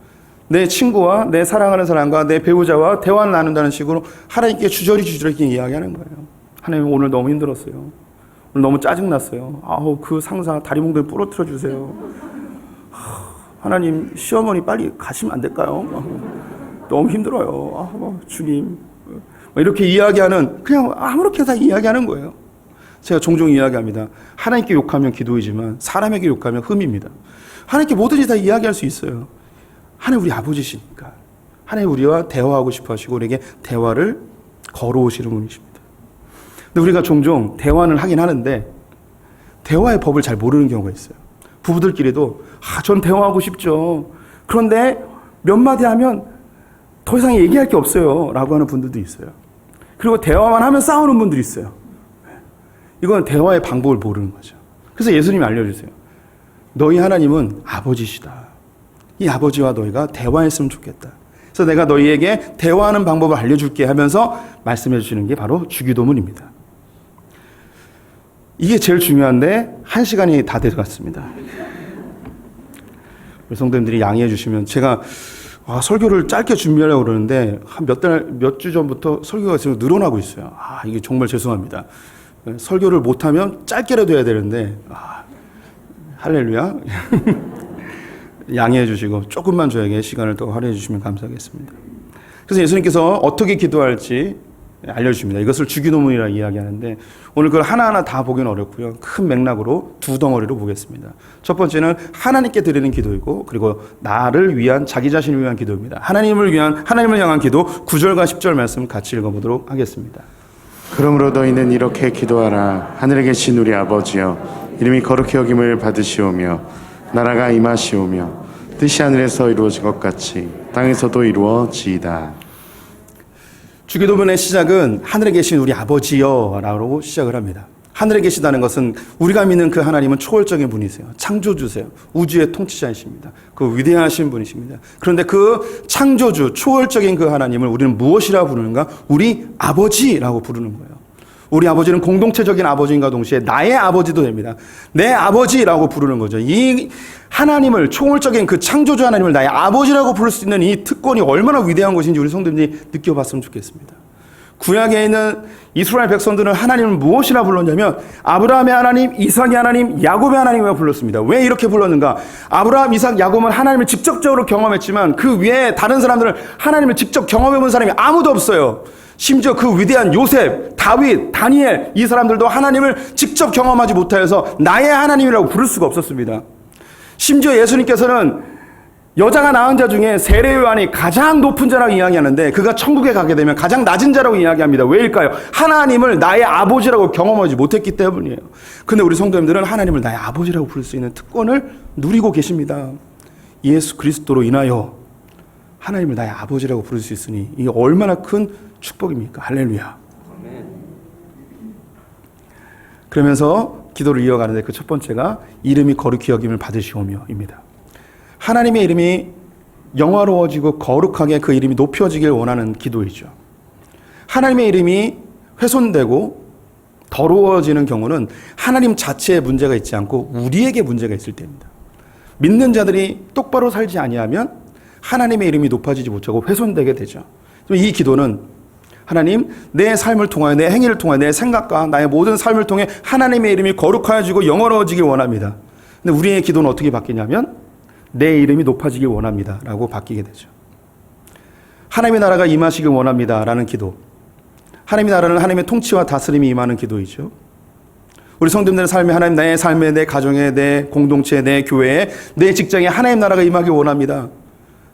내 친구와 내 사랑하는 사람과 내 배우자와 대화를 나눈다는 식으로 하나님께 주저리 이야기하는 거예요. 하나님 오늘 너무 힘들었어요. 오늘 너무 짜증났어요. 그 상사 다리 몽둥이 부러뜨려 주세요. 하나님 시어머니 빨리 가시면 안 될까요? 너무 힘들어요. 주님. 이렇게 이야기하는 그냥 아무렇게 다 이야기하는 거예요. 제가 종종 이야기합니다. 하나님께 욕하면 기도이지만 사람에게 욕하면 흠입니다. 하나님께 뭐든지 다 이야기할 수 있어요. 하나님 우리 아버지시니까. 하나님 우리와 대화하고 싶어 하시고 우리에게 대화를 걸어오시는 분이십니다. 근데 우리가 종종 대화는 하긴 하는데 대화의 법을 잘 모르는 경우가 있어요. 부부들끼리도 전 대화하고 싶죠. 그런데 몇 마디 하면 더 이상 얘기할 게 없어요. 라고 하는 분들도 있어요. 그리고 대화만 하면 싸우는 분들이 있어요. 이건 대화의 방법을 모르는 거죠. 그래서 예수님이 알려주세요. 너희 하나님은 아버지시다. 이 아버지와 너희가 대화했으면 좋겠다. 그래서 내가 너희에게 대화하는 방법을 알려줄게 하면서 말씀해 주시는 게 바로 주기도문입니다. 이게 제일 중요한데 1시간이 다 들어갔습니다. 우리 성도님들이 양해해 주시면 제가 설교를 짧게 준비하려고 그러는데 한 몇 주 전부터 설교가 지금 늘어나고 있어요. 이게 정말 죄송합니다. 설교를 못하면 짧게라도 해야 되는데 할렐루야. 양해해 주시고 조금만 저에게 시간을 더 할애해 주시면 감사하겠습니다. 그래서 예수님께서 어떻게 기도할지 알려주십니다. 이것을 주기도문이라 이야기하는데 오늘 그걸 하나하나 다 보기는 어렵고요. 큰 맥락으로 두 덩어리로 보겠습니다. 첫 번째는 하나님께 드리는 기도이고 그리고 나를 위한 자기 자신을 위한 기도입니다. 하나님을 향한 기도 9절과 10절 말씀 같이 읽어보도록 하겠습니다. 그러므로 너희는 이렇게 기도하라. 하늘에 계신 우리 아버지여 이름이 거룩히 여김을 받으시오며 나라가 임하시오며 뜻이 하늘에서 이루어진 것 같이 땅에서도 이루어지이다. 주기도문의 시작은 하늘에 계신 우리 아버지여 라고 시작을 합니다. 하늘에 계시다는 것은 우리가 믿는 그 하나님은 초월적인 분이세요. 창조주세요. 우주의 통치자이십니다. 그 위대하신 분이십니다. 그런데 그 창조주 초월적인 그 하나님을 우리는 무엇이라 부르는가? 우리 아버지라고 부르는 거예요. 우리 아버지는 공동체적인 아버지인가 동시에 나의 아버지도 됩니다. 내 아버지라고 부르는 거죠. 이 하나님을, 초월적인 그 창조주 하나님을 나의 아버지라고 부를 수 있는 이 특권이 얼마나 위대한 것인지 우리 성도님들이 느껴봤으면 좋겠습니다. 구약에 있는 이스라엘 백성들은 하나님을 무엇이라 불렀냐면 아브라함의 하나님, 이삭의 하나님, 야곱의 하나님이라고 불렀습니다. 왜 이렇게 불렀는가? 아브라함, 이삭, 야곱은 하나님을 직접적으로 경험했지만 그 외에 다른 사람들은 하나님을 직접 경험해본 사람이 아무도 없어요. 심지어 그 위대한 요셉, 다윗, 다니엘, 이 사람들도 하나님을 직접 경험하지 못하여서 나의 하나님이라고 부를 수가 없었습니다. 심지어 예수님께서는 여자가 낳은 자 중에 세례 요한이 가장 높은 자라고 이야기하는데 그가 천국에 가게 되면 가장 낮은 자라고 이야기합니다. 왜일까요? 하나님을 나의 아버지라고 경험하지 못했기 때문이에요. 근데 우리 성도님들은 하나님을 나의 아버지라고 부를 수 있는 특권을 누리고 계십니다. 예수 그리스도로 인하여 하나님을 나의 아버지라고 부를 수 있으니 이게 얼마나 큰 축복입니까? 할렐루야. 그러면서 기도를 이어가는데 그 첫 번째가 이름이 거룩히 여김을 받으시오며입니다. 하나님의 이름이 영화로워지고 거룩하게 그 이름이 높여지길 원하는 기도이죠. 하나님의 이름이 훼손되고 더러워지는 경우는 하나님 자체에 문제가 있지 않고 우리에게 문제가 있을 때입니다. 믿는 자들이 똑바로 살지 아니하면 하나님의 이름이 높아지지 못하고 훼손되게 되죠. 이 기도는 하나님, 내 삶을 통하여, 내 행위를 통하여, 내 생각과 나의 모든 삶을 통해 하나님의 이름이 거룩하여지고 영원해지길 원합니다. 근데 우리의 기도는 어떻게 바뀌냐면 내 이름이 높아지길 원합니다 라고 바뀌게 되죠. 하나님의 나라가 임하시길 원합니다 라는 기도. 하나님의 나라는 하나님의 통치와 다스림이 임하는 기도이죠. 우리 성도님들의 삶에, 하나님, 나의 삶에, 내 가정에, 내 공동체에, 내 교회에, 내 직장에 하나님 나라가 임하길 원합니다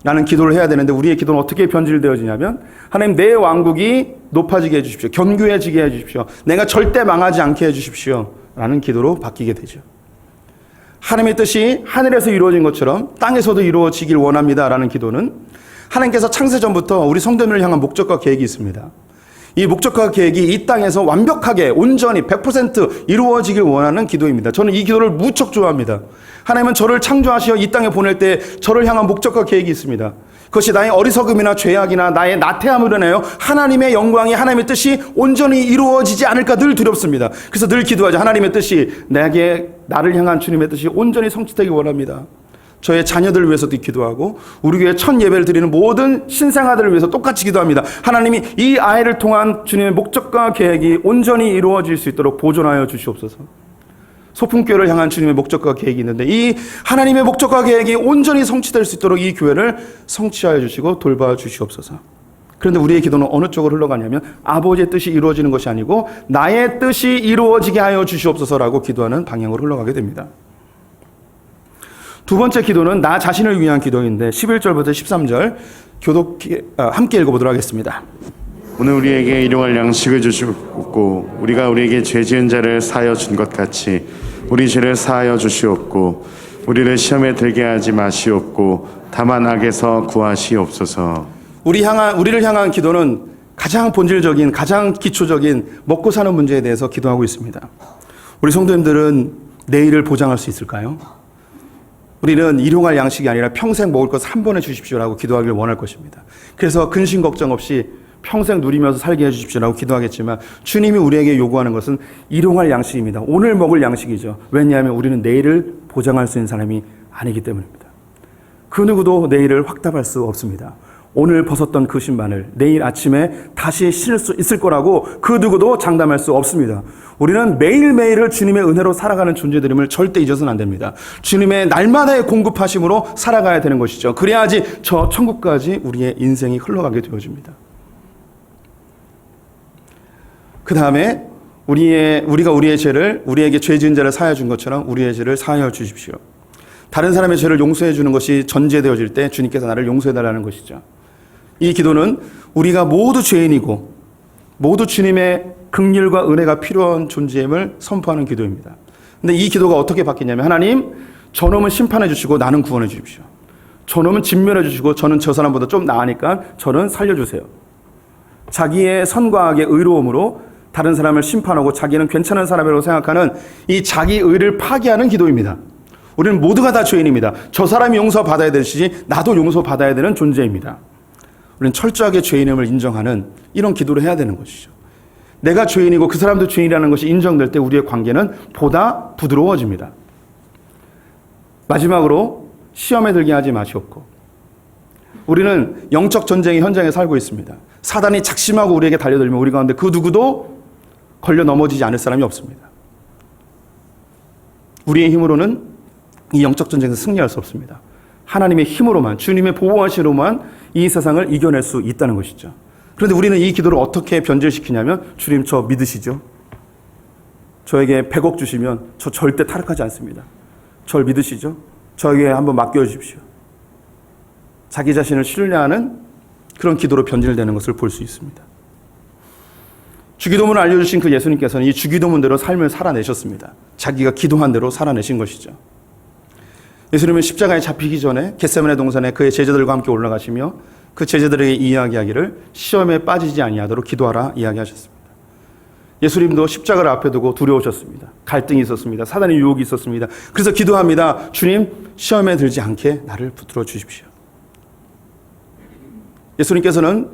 라는 기도를 해야 되는데 우리의 기도는 어떻게 변질되어지냐면 하나님, 내 왕국이 높아지게 해주십시오. 견고해지게 해주십시오. 내가 절대 망하지 않게 해주십시오 라는 기도로 바뀌게 되죠. 하나님의 뜻이 하늘에서 이루어진 것처럼 땅에서도 이루어지길 원합니다 라는 기도는 하나님께서 창세 전부터 우리 성도님을 향한 목적과 계획이 있습니다. 이 목적과 계획이 이 땅에서 완벽하게 온전히 100% 이루어지길 원하는 기도입니다. 저는 이 기도를 무척 좋아합니다. 하나님은 저를 창조하시어 이 땅에 보낼 때 저를 향한 목적과 계획이 있습니다. 그것이 나의 어리석음이나 죄악이나 나의 나태함을 인하여 하나님의 영광이, 하나님의 뜻이 온전히 이루어지지 않을까 늘 두렵습니다. 그래서 늘 기도하죠. 하나님의 뜻이, 나를 향한 주님의 뜻이 온전히 성취되기 원합니다. 저의 자녀들을 위해서도 기도하고 우리 교회 첫 예배를 드리는 모든 신생아들을 위해서 똑같이 기도합니다. 하나님이 이 아이를 통한 주님의 목적과 계획이 온전히 이루어질 수 있도록 보존하여 주시옵소서. 소풍교회를 향한 주님의 목적과 계획이 있는데 이 하나님의 목적과 계획이 온전히 성취될 수 있도록 이 교회를 성취하여 주시고 돌봐 주시옵소서. 그런데 우리의 기도는 어느 쪽으로 흘러가냐면 아버지의 뜻이 이루어지는 것이 아니고 나의 뜻이 이루어지게 하여 주시옵소서라고 기도하는 방향으로 흘러가게 됩니다. 두 번째 기도는 나 자신을 위한 기도인데 11절부터 13절 함께 읽어보도록 하겠습니다. 오늘 우리에게 일용할 양식을 주시옵고 우리가 우리에게 죄 지은 자를 사하여 준 것 같이 우리 죄를 사하여 주시옵고 우리를 시험에 들게 하지 마시옵고 다만 악에서 구하시옵소서. 우리를 향한 기도는 가장 본질적인, 가장 기초적인 먹고 사는 문제에 대해서 기도하고 있습니다. 우리 성도님들은 내일을 보장할 수 있을까요? 우리는 일용할 양식이 아니라 평생 먹을 것 한 번에 주십시오라고 기도하기를 원할 것입니다. 그래서 근심 걱정 없이 평생 누리면서 살게 해주십시오라고 기도하겠지만 주님이 우리에게 요구하는 것은 일용할 양식입니다. 오늘 먹을 양식이죠. 왜냐하면 우리는 내일을 보장할 수 있는 사람이 아니기 때문입니다. 그 누구도 내일을 확답할 수 없습니다. 오늘 벗었던 그 신발을 내일 아침에 다시 신을 수 있을 거라고 그 누구도 장담할 수 없습니다. 우리는 매일매일을 주님의 은혜로 살아가는 존재들임을 절대 잊어서는 안 됩니다. 주님의 날마다의 공급하심으로 살아가야 되는 것이죠. 그래야지 저 천국까지 우리의 인생이 흘러가게 되어집니다. 그 다음에 우리가 우리의 죄를, 우리에게 죄 지은 자를 사하여 준 것처럼 우리의 죄를 사하여 주십시오. 다른 사람의 죄를 용서해 주는 것이 전제되어질 때 주님께서 나를 용서해 달라는 것이죠. 이 기도는 우리가 모두 죄인이고 모두 주님의 긍휼과 은혜가 필요한 존재임을 선포하는 기도입니다. 근데 이 기도가 어떻게 바뀌냐면 하나님, 저놈은 심판해 주시고 나는 구원해 주십시오. 저놈은 진멸해 주시고 저는 저 사람보다 좀 나으니까 저는 살려주세요. 자기의 선과 악의 의로움으로 다른 사람을 심판하고 자기는 괜찮은 사람이라고 생각하는 이 자기 의를 파기하는 기도입니다. 우리는 모두가 다 죄인입니다. 저 사람이 용서받아야 되듯이 나도 용서받아야 되는 존재입니다. 우리는 철저하게 죄인임을 인정하는 이런 기도를 해야 되는 것이죠. 내가 죄인이고 그 사람도 죄인이라는 것이 인정될 때 우리의 관계는 보다 부드러워집니다. 마지막으로 시험에 들게 하지 마시옵고, 우리는 영적 전쟁의 현장에 살고 있습니다. 사단이 작심하고 우리에게 달려들면 우리 가운데 그 누구도 걸려 넘어지지 않을 사람이 없습니다. 우리의 힘으로는 이 영적 전쟁에서 승리할 수 없습니다. 하나님의 힘으로만, 주님의 보호하시로만 이 세상을 이겨낼 수 있다는 것이죠. 그런데 우리는 이 기도를 어떻게 변질시키냐면, 주님 저 믿으시죠? 저에게 100억 주시면 저 절대 타락하지 않습니다. 절 믿으시죠? 저에게 한번 맡겨주십시오. 자기 자신을 신뢰하는 그런 기도로 변질되는 것을 볼 수 있습니다. 주기도문을 알려주신 그 예수님께서는 이 주기도문대로 삶을 살아내셨습니다. 자기가 기도한 대로 살아내신 것이죠. 예수님은 십자가에 잡히기 전에 겟세마네 동산에 그의 제자들과 함께 올라가시며 그 제자들에게 이야기하기를 시험에 빠지지 아니하도록 기도하라 이야기하셨습니다. 예수님도 십자가를 앞에 두고 두려우셨습니다. 갈등이 있었습니다. 사단의 유혹이 있었습니다. 그래서 기도합니다. 주님, 시험에 들지 않게 나를 붙들어 주십시오. 예수님께서는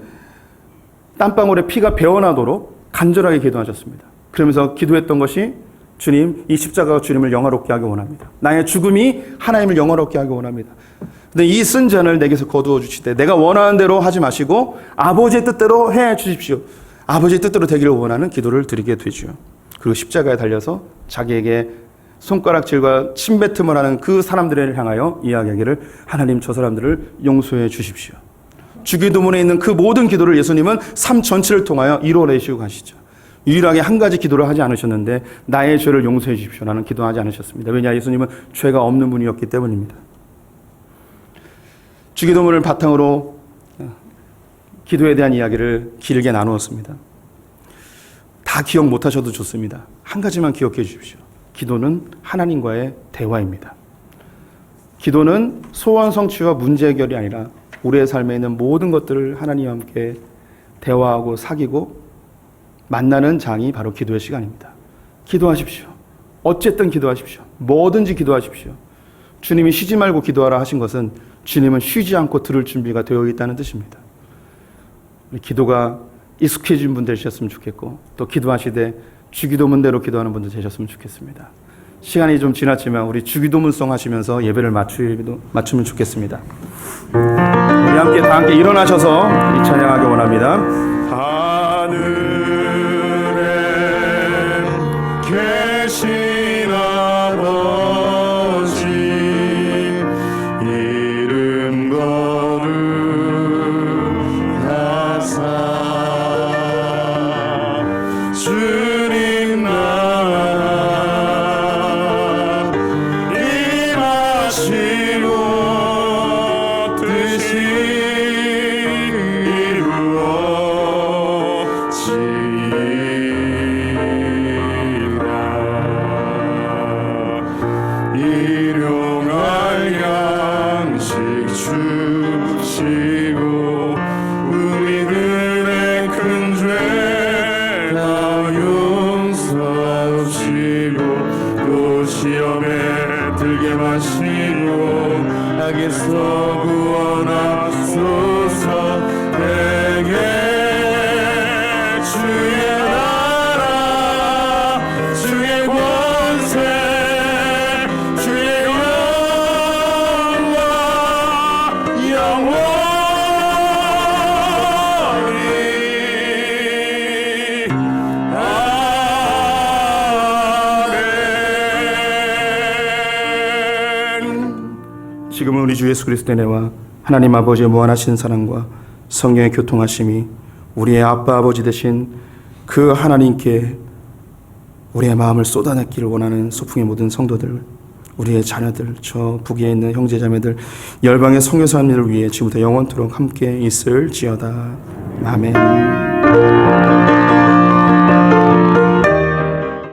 땀방울에 피가 배어나도록 간절하게 기도하셨습니다. 그러면서 기도했던 것이, 주님, 이 십자가가 주님을 영화롭게 하기 원합니다. 나의 죽음이 하나님을 영화롭게 하기 원합니다. 근데 이 쓴 잔을 내게서 거두어 주시되 내가 원하는 대로 하지 마시고 아버지의 뜻대로 해 주십시오. 아버지의 뜻대로 되기를 원하는 기도를 드리게 되죠. 그리고 십자가에 달려서 자기에게 손가락질과 침뱉음을 하는 그 사람들을 향하여 이야기하기를, 하나님 저 사람들을 용서해 주십시오. 주기도문에 있는 그 모든 기도를 예수님은 삶 전체를 통하여 이루어내시고 가시죠. 유일하게 한 가지 기도를 하지 않으셨는데, 나의 죄를 용서해 주십시오라는 기도하지 않으셨습니다. 왜냐? 예수님은 죄가 없는 분이었기 때문입니다. 주기도문을 바탕으로 기도에 대한 이야기를 길게 나누었습니다. 다 기억 못하셔도 좋습니다. 한 가지만 기억해 주십시오. 기도는 하나님과의 대화입니다. 기도는 소원 성취와 문제 해결이 아니라 우리의 삶에 있는 모든 것들을 하나님과 함께 대화하고 사귀고 만나는 장이 바로 기도의 시간입니다. 기도하십시오. 어쨌든 기도하십시오. 뭐든지 기도하십시오. 주님이 쉬지 말고 기도하라 하신 것은 주님은 쉬지 않고 들을 준비가 되어 있다는 뜻입니다. 기도가 익숙해진 분들 되셨으면 좋겠고, 또 기도하시되 주기도문대로 기도하는 분들 되셨으면 좋겠습니다. 시간이 좀 지났지만 우리 주기도문송 하시면서 예배를 맞추면 좋겠습니다. 우리 함께 다 함께 일어나셔서 이 찬양하기 원합니다. 하늘에 계신 아버지, 이름 거룩하사 주님 나라 임하시고 뜻이 이루어지리라. 일용할 양식 주시고 우리들의 큰 죄 다 용서하시고 또 시험에 들게 마시고 악에서 구원하소서. 내게 주의 나라 주의 권세 주의 영광 영원히 아멘. 지금은 우리 주 예수 그리스도의 은혜와 하나님 아버지의 무한하신 사랑과 성령의 교통하심이 우리의 아빠 아버지 되신 그 하나님께 우리의 마음을 쏟아냈기를 원하는 소풍의 모든 성도들, 우리의 자녀들, 저 북에 있는 형제자매들, 열방의 성교사님들을 위해 지금부터 영원토록 함께 있을지어다. 아멘.